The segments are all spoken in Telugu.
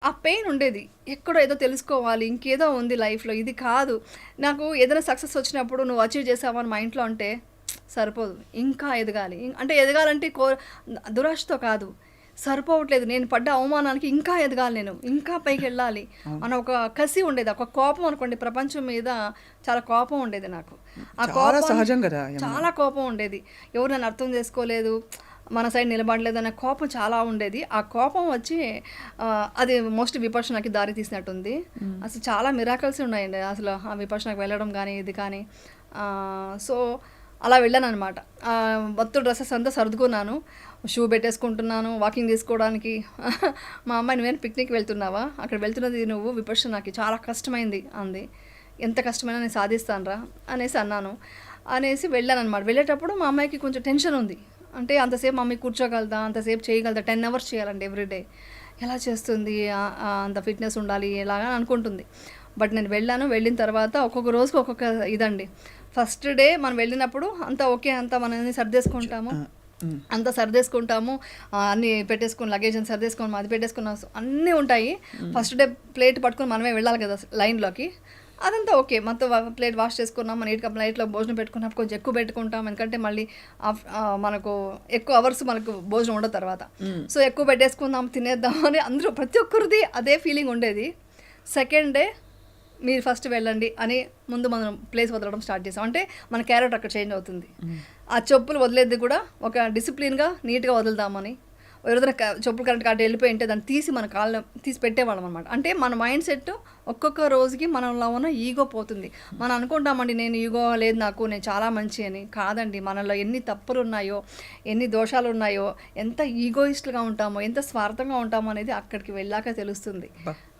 ఆ పెయిన్ ఉండేది. ఎక్కడో ఏదో తెలుసుకోవాలి, ఇంకేదో ఉంది లైఫ్‌లో, ఇది కాదు. నాకు ఏదైనా సక్సెస్ వచ్చినప్పుడు నువ్వు అచీవ్ చేసావు అని మా ఇంట్లో అంటే సరిపోదు. ఇంకా ఎదగాలి. అంటే ఎదగాలంటే దురాశతో కాదు. సరిపోవట్లేదు. నేను పడ్డ అవమానానికి ఇంకా ఎదగాలి నేను. ఇంకా పైకెళ్ళాలి అన్న ఒక కసి ఉండేది. ఒక కోపం అనుకోండి, ప్రపంచం మీద చాలా కోపం ఉండేది నాకు. ఆ చాలా కోపం సహజం కదా చాలా కోపం ఉండేది. ఎవరు నన్ను అర్థం చేసుకోలేదు, మన సైడ్ నిలబడలేదు అనే కోపం చాలా ఉండేది. ఆ కోపం వచ్చి అది మోస్ట్ విపర్శనకి దారి తీసినట్టుంది. అసలు చాలా మిరాకల్స్ ఉన్నాయండి అసలు ఆ విపర్శనకి వెళ్ళడం కానీ ఇది కానీ. సో అలా వెళ్ళాను అనమాట. మొత్తం డ్రెస్సెస్ అంతా సర్దుకున్నాను, షూ పెట్టేసుకుంటున్నాను వాకింగ్ తీసుకోవడానికి. మా అమ్మాయి నువ్వేనా పిక్నిక్ వెళ్తున్నావా, అక్కడ వెళ్తున్నది నువ్వు విపర్శనకి, చాలా కష్టమైంది అంది. ఎంత కష్టమైనా నేను సాధిస్తానురా అనేసి అన్నాను. అనేసి వెళ్ళాను అనమాట. వెళ్ళేటప్పుడు మా అమ్మాయికి కొంచెం టెన్షన్ ఉంది. అంటే అంతసేపు మమ్మీ కూర్చోగలదా, అంతసేపు చేయగలదా, 10 hours చేయాలండి ఎవ్రీడే, ఎలా చేస్తుంది, అంత ఫిట్నెస్ ఉండాలి ఎలాగా అనుకుంటుంది. బట్ నేను వెళ్ళాను. వెళ్ళిన తర్వాత ఒక్కొక్క రోజుకి ఒక్కొక్క ఇదండి. ఫస్ట్ డే మనం వెళ్ళినప్పుడు అంతా ఓకే, అంతా మనం సర్దేసుకుంటాము, అంతా సర్దేసుకుంటాము, అన్నీ పెట్టేసుకుని లగేజ్ అని సర్దేసుకొని అది పెట్టేసుకున్నాం, అన్నీ ఉంటాయి. ఫస్ట్ డే ప్లేట్ పట్టుకొని మనమే వెళ్ళాలి కదా లైన్లోకి. అదంతా ఓకే, మొత్తం ప్లేట్ వాష్ చేసుకున్నాం, నీట్గా ప్లేట్లో భోజనం పెట్టుకున్నప్పుడు కొంచెం ఎక్కువ పెట్టుకుంటాం, ఎందుకంటే మళ్ళీ మనకు ఎక్కువ అవర్స్ మనకు భోజనం ఉండదు తర్వాత. సో ఎక్కువ పెట్టేసుకుందాం తినేద్దాం అని అందరూ ప్రతి ఒక్కరిది అదే ఫీలింగ్ ఉండేది. సెకండ్ డే మీరు ఫస్ట్ వెళ్ళండి అని ముందు మనం ప్లేస్ వదలడం స్టార్ట్ చేసాం. అంటే మన క్యారెక్టర్ అక్కడ చేంజ్ అవుతుంది. ఆ చెప్పులు వదిలేది కూడా ఒక డిసిప్లిన్గా నీట్గా వదులుదామని. ఎవరైనా చెప్పులు కరెక్ట్గా అటు వెళ్ళిపోయి ఉంటే దాన్ని తీసి మన కాళ్ళ తీసి పెట్టేవాళ్ళం అనమాట. అంటే మన మైండ్ సెట్ ఒక్కొక్క రోజుకి మనలో ఉన్న ఈగో పోతుంది. మనం అనుకుంటామండి నేను ఈగో లేదు నాకు, నేను చాలా మంచి అని. కాదండి, మనలో ఎన్ని తప్పులు ఉన్నాయో, ఎన్ని దోషాలు ఉన్నాయో, ఎంత ఈగోయిస్ట్గా ఉంటామో, ఎంత స్వార్థంగా ఉంటామో అనేది అక్కడికి వెళ్ళాక తెలుస్తుంది.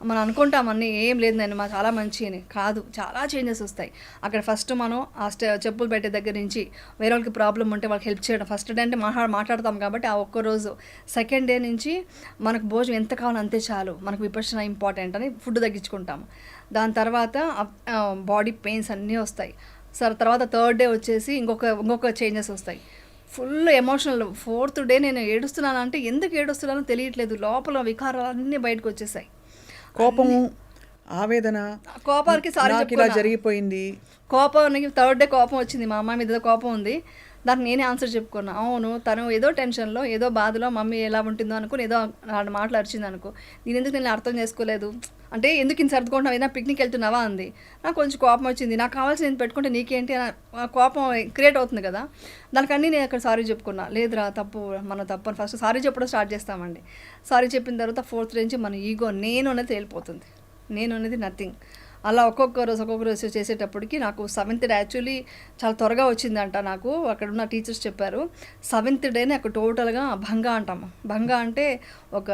మనం అనుకుంటామన్నీ ఏం లేదు నేను మా చాలా మంచి అని. కాదు, చాలా చేంజెస్ వస్తాయి అక్కడ. ఫస్ట్ మనం ఆ చెప్పులు పెట్టే దగ్గర నుంచి వేరే వాళ్ళకి ప్రాబ్లం ఉంటే వాళ్ళకి హెల్ప్ చేయడం. ఫస్ట్ డే అంటే మాట్లాడతాం కాబట్టి ఆ ఒక్కరోజు. సెకండ్ డే నుంచి మనకు భోజనం ఎంత కావాలో అంతే చాలు, మనకు విపర్శన ఇంపార్టెంట్ అని ఫుడ్ తగ్గించుకుంటాము. దాని తర్వాత బాడీ పెయిన్స్ అన్నీ వస్తాయి. సరే తర్వాత థర్డ్ డే వచ్చేసి ఇంకొక చేంజెస్ వస్తాయి. Full emotional. ఫోర్త్ డే నేను ఏడుస్తున్నాను అంటే ఎందుకు ఏడుస్తున్నానో తెలియట్లేదు, లోపల వికారాలు అన్నీ బయటకు వచ్చేసాయి. కోపము, ఆవేదన, కోపానికి సారీ ఇలా జరిగిపోయింది. కోపానికి థర్డ్ డే కోపం వచ్చింది, మా అమ్మాయి మీద కోపం ఉంది. దానికి నేనే ఆన్సర్ చెప్పుకున్నా. అవును, తను ఏదో టెన్షన్లో ఏదో బాధలో మమ్మీ ఎలా ఉంటుందో అనుకుని ఏదో మాటలు అరిచింది అనుకో. నేను అర్థం చేసుకోలేదు. అంటే ఎందుకు ఇంత సర్దుకుంటావు, ఏదైనా పిక్నిక్ వెళ్తున్నావా అంది. నాకు కొంచెం కోపం వచ్చింది. నాకు కావాల్సింది పెట్టుకుంటే నీకేంటి కోపం క్రియేట్ అవుతుంది కదా. దానికన్నీ నేను అక్కడ సారీ చెప్పుకున్నా. లేదురా తప్పు, మన తప్పు అని ఫస్ట్ సారీ చెప్పడం స్టార్ట్ చేస్తామండి. సారీ చెప్పిన తర్వాత ఫోర్త్ నుంచి మన ఈగో నేను అనేది తేలిపోతుంది. నేను అనేది నథింగ్. అలా ఒక్కొక్క రోజు చేసేటప్పటికి నాకు 7th డే యాక్చువల్లీ చాలా త్వరగా వచ్చిందంట. నాకు అక్కడ ఉన్న టీచర్స్ చెప్పారు 7th డేనే అక్కడ టోటల్గా భంగా అంటాము. భంగా అంటే ఒక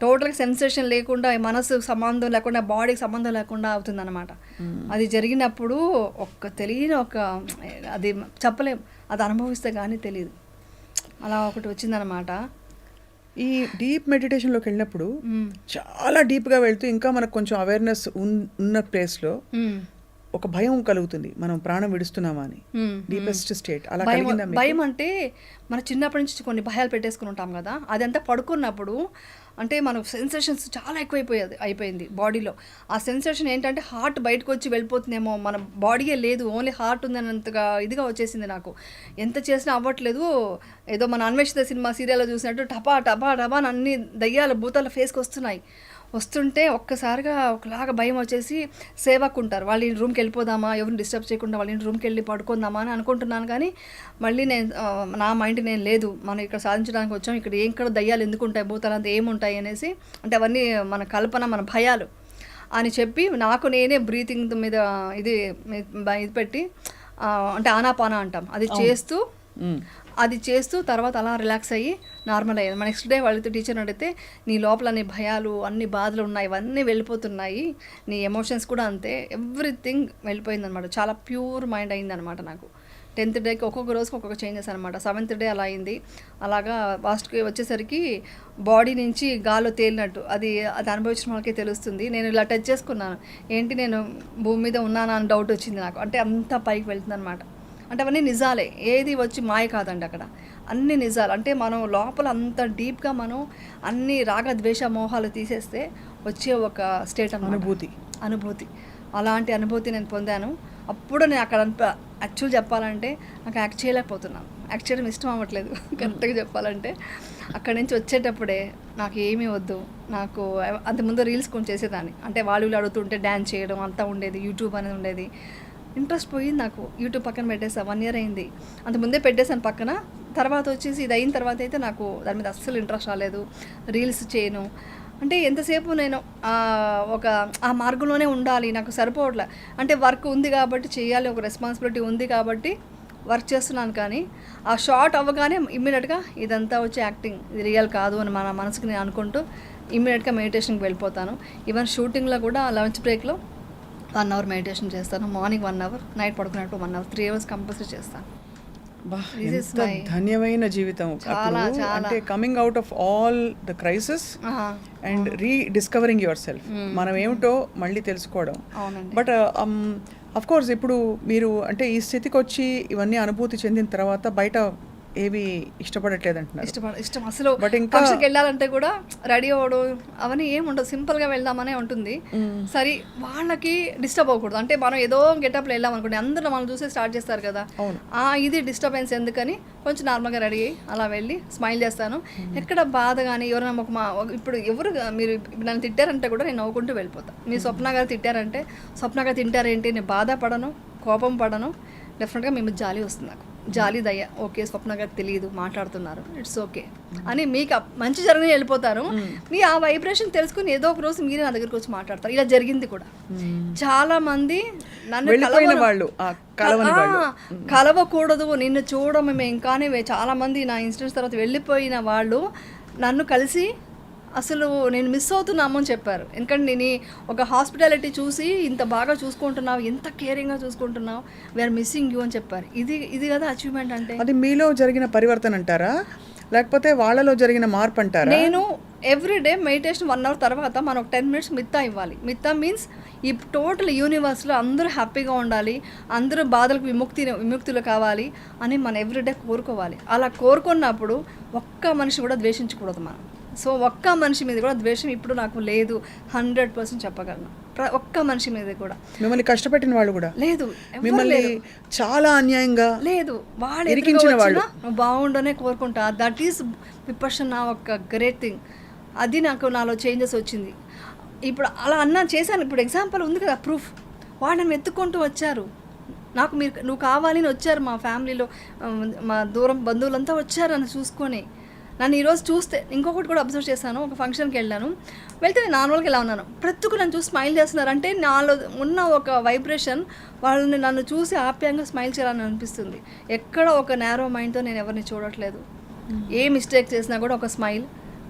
టోటల్గా సెన్సేషన్ లేకుండా, మనసుకు సంబంధం లేకుండా, బాడీకి సంబంధం లేకుండా అవుతుందన్నమాట. అది జరిగినప్పుడు తెలియని అది చెప్పలేం, అది అనుభవిస్తే కానీ తెలియదు. అలా ఒకటి వచ్చిందనమాట. ఈ డీప్ మెడిటేషన్లోకి వెళ్ళినప్పుడు చాలా డీప్గా వెళ్తూ ఇంకా మనకు కొంచెం అవేర్నెస్ ఉన్న ప్లేస్లో ఒక భయం కలుగుతుంది, మనం ప్రాణం విడుస్తున్నామా అని. డీపెస్ట్ స్టేట్ అలా కలిగిందా? భయం అంటే మన చిన్నప్పటి నుంచి కొన్ని భయాలు పెట్టేసుకుని ఉంటాం కదా, అదంతా పడుకున్నప్పుడు అంటే మన సెన్సేషన్స్ చాలా అయిపోయింది బాడీలో. ఆ సెన్సేషన్ ఏంటంటే హార్ట్ బయటకు వచ్చి వెళ్ళిపోతుందేమో, మన బాడీయే లేదు, ఓన్లీ హార్ట్ ఉందన్నంతగా ఇదిగా వచ్చేసింది నాకు. ఎంత చేసినా అవ్వట్లేదు. ఏదో మన అన్వేషిత సినిమా సీరియల్లో చూసినట్టు టపా టపా టపా అన్ని దయ్యాల భూతాల ఫేస్కి వస్తుంటే ఒక్కసారిగా ఒకలాగా భయం వచ్చేసి సేవకు ఉంటారు, వాళ్ళ రూమ్కి వెళ్ళిపోదామా, ఎవరిని డిస్టర్బ్ చేయకుండా వాళ్ళ రూమ్కి వెళ్ళి పడుకుందామా అని అనుకుంటున్నాను. కానీ మళ్ళీ నా మైండ్ నేను లేదు, మనం ఇక్కడ సాధించడానికి వచ్చాం, ఇక్కడ దయ్యాలు ఎందుకు ఉంటాయి, భూతాలు అంతా ఏముంటాయి అనేసి, అంటే అవన్నీ మన కల్పన, మన భయాలు అని చెప్పి నాకు నేనే బ్రీతింగ్ మీద ఇది పెట్టి అంటే ఆనాపానా అంటాం, అది చేస్తూ తర్వాత అలా రిలాక్స్ అయ్యి నార్మల్ అయ్యేది. నెక్స్ట్ డే వాళ్ళతో టీచర్ అడిగితే నీ లోపల నీ భయాలు అన్ని బాధలు ఉన్నాయి, ఇవన్నీ వెళ్ళిపోతున్నాయి, నీ ఎమోషన్స్ కూడా అంతే, ఎవ్రీథింగ్ వెళ్ళిపోయిందనమాట. చాలా ప్యూర్ మైండ్ అయిందనమాట నాకు. 10th డేకి ఒక్కొక్క రోజుకి ఒక్కొక్క చేంజెస్ అనమాట. 7th డే అలా అయింది. అలాగా లాస్ట్కి వచ్చేసరికి బాడీ నుంచి గాల్లో తేలినట్టు అది అనుభవించిన వాళ్ళకే తెలుస్తుంది. నేను ఇలా టచ్ చేసుకున్నాను, ఏంటి నేను భూమి మీద ఉన్నానా అని డౌట్ వచ్చింది నాకు. అంటే అంత పైకి వెళ్తుంది అనమాట. అంటే అవన్నీ నిజాలే, ఏది వచ్చి మాయ కాదండి, అక్కడ అన్ని నిజాలు. అంటే మనం లోపల అంత డీప్గా మనం అన్ని రాగ ద్వేష మోహాలు తీసేస్తే వచ్చే ఒక స్టేట్ అన్నమాట. అనుభూతి అలాంటి అనుభూతి నేను పొందాను. అప్పుడు నేను అక్కడ యాక్చువల్ చెప్పాలంటే నాకు యాక్ట్ చేయలేకపోతున్నాను, యాక్ట్ చేయడం ఇష్టం అవ్వట్లేదు కరెక్ట్గా చెప్పాలంటే. అక్కడి నుంచి వచ్చేటప్పుడే నాకు ఏమీ వద్దు, నాకు అంతకుముందు రీల్స్ కొంచెం చేసేదాన్ని, అంటే వాళ్ళు అడుగుతుంటే డ్యాన్స్ చేయడం అంతా ఉండేది, యూట్యూబ్ అనేది ఉండేది. ఇంట్రెస్ట్ పోయింది నాకు, యూట్యూబ్ పక్కన పెట్టేసా, 1 year అయింది. అంతకుముందే పెట్టేసాను పక్కన. తర్వాత వచ్చేసి ఇది అయిన తర్వాత అయితే నాకు దాని మీద అస్సలు ఇంట్రెస్ట్ రాలేదు, రీల్స్ చేయను. అంటే ఎంతసేపు నేను ఆ మార్గంలోనే ఉండాలి, నాకు సరిపోవట్లే. అంటే వర్క్ ఉంది కాబట్టి చేయాలి, ఒక రెస్పాన్సిబిలిటీ ఉంది కాబట్టి వర్క్ చేస్తున్నాను. కానీ ఆ షార్ట్ అవ్వగానే ఇమ్మీడియట్గా ఇదంతా వచ్చి యాక్టింగ్, ఇది రియల్ కాదు అని మన మనసుకి నేను అనుకుంటూ ఇమ్మీడియట్గా మెడిటేషన్కి వెళ్ళిపోతాను. ఈవెన్ షూటింగ్లో కూడా లంచ్ బ్రేక్లో 1 hour మెడిటేషన్ చేస్తాను. మార్నింగ్ 1 hour, నైట్ పడుకున్నట్టు 1 hour, 3 hours కంపల్సరీ చేస్తాను. ఎంత ధన్యమైన జీవితం. అంటే coming out of all the crisis and rediscovering your self, మనం ఏమిటో మళ్ళీ తెలుసుకోవడం. బట్ అఫ్ కోర్స్ ఇప్పుడు మీరు అంటే ఈ స్థితికి వచ్చి ఇవన్నీ అనుభూతి చెందిన తర్వాత బయట ఏవి ఇష్టపడట్లేదు అంటున్నారు. ఇష్టం అసలు. బట్ ఇంకా ఫంక్షన్కి వెళ్ళాలంటే కూడా రెడీ అవ్వడం అవన్నీ ఏమి ఉండదు, సింపుల్గా వెళ్దామనే ఉంటుంది. సరే వాళ్ళకి డిస్టర్బ్ అవ్వకూడదు, అంటే మనం ఏదో గెటప్లో వెళ్ళాం అనుకోండి, అందరూ మనం చూసే స్టార్ట్ చేస్తారు కదా, ఇది డిస్టర్బెన్స్ ఎందుకని కొంచెం నార్మల్గా రెడీ అయ్యి అలా వెళ్ళి స్మైల్ చేస్తాను. ఎక్కడ బాధ కానీ ఎవరైనా ఇప్పుడు ఎవరు మీరు నన్ను తిట్టారంటే కూడా నేను నవ్వుకుంటూ వెళ్ళిపోతాను. మీ స్వప్న గారు తిట్టారంటే, స్వప్న గారు తింటారేంటి, నేను బాధపడను, కోపం పడను, డెఫినెట్గా మేము జాలి వస్తుంది నాకు, జాలి దయ. ఓకే స్వప్న గారు తెలియదు, మాట్లాడుతున్నారు, ఇట్స్ ఓకే అని మీకు మంచి జరగని వెళ్ళిపోతారు. మీ ఆ వైబ్రేషన్ తెలుసుకుని ఏదో ఒక రోజు మీరే నా దగ్గరికి వచ్చి మాట్లాడతారు. ఇలా జరిగింది కూడా. చాలా మంది నన్ను కలవకూడదు, నిన్ను చూడడం మేము కానీ చాలా మంది నా ఇన్సిడెంట్స్ తర్వాత వెళ్ళిపోయిన వాళ్ళు నన్ను కలిసి అసలు నేను మిస్ అవుతున్నాము అని చెప్పారు. ఎందుకంటే నేను ఒక హాస్పిటాలిటీ చూసి ఇంత బాగా చూసుకుంటున్నావు, ఎంత కేరింగ్గా చూసుకుంటున్నావు, వీఆర్ మిస్సింగ్ యూ అని చెప్పారు. ఇది కదా అచీవ్మెంట్ అంటే. అది మీలో జరిగిన పరివర్తన అంటారా, లేకపోతే వాళ్ళలో జరిగిన మార్పు అంటారా? నేను ఎవ్రీడే మెడిటేషన్ 1 hour తర్వాత మనం ఒక 10 minutes మిత్తా ఇవ్వాలి. మిత్తా మీన్స్ ఈ టోటల్ యూనివర్స్లో అందరూ హ్యాపీగా ఉండాలి, అందరూ బాధలకు విముక్తులు కావాలి అని మనం ఎవ్రీడే కోరుకోవాలి. అలా కోరుకున్నప్పుడు ఒక్క మనిషి కూడా ద్వేషించకూడదు మనం. సో ఒక్క మనిషి మీద కూడా ద్వేషం ఇప్పుడు నాకు లేదు, 100% చెప్పగలను. ఒక్క మనిషి మీద కూడా మిమ్మల్ని కష్టపెట్టిన వాళ్ళు కూడా లేదు, మిమ్మల్ని చాలా అన్యాయంగా లేదు, వాళ్ళు ఇరికించిన వాళ్ళు నువ్వు బాగుండనే కోరుకుంటా. దట్ ఈస్ విపర్సన ఒక గ్రేట్ థింగ్. అది నాలో చేంజెస్ వచ్చింది. ఇప్పుడు అలా చేశాను. ఇప్పుడు ఎగ్జాంపుల్ ఉంది కదా, ప్రూఫ్. వాళ్ళని ఎత్తుకుంటూ వచ్చారు, నాకు నువ్వు కావాలని వచ్చారు. మా ఫ్యామిలీలో మా దూరం బంధువులంతా వచ్చారు అని చూసుకొని. నన్ను ఈరోజు చూస్తే ఇంకొకటి కూడా అబ్జర్వ్ చేశాను. ఒక ఫంక్షన్కి వెళ్ళాను, వెళ్తే నేను నార్మల్గా ఇలా ఉన్నాను, ప్రతి ఒక్కరు నన్ను చూసి స్మైల్ చేస్తున్నారు. అంటే నాలో ఉన్న ఒక వైబ్రేషన్ వాళ్ళని నన్ను చూసి ఆప్యాయంగా స్మైల్ చేయాలని అనిపిస్తుంది. ఎక్కడ ఒక నేరో మైండ్తో నేను ఎవరిని చూడట్లేదు. ఏ మిస్టేక్ చేసినా కూడా ఒక స్మైల్,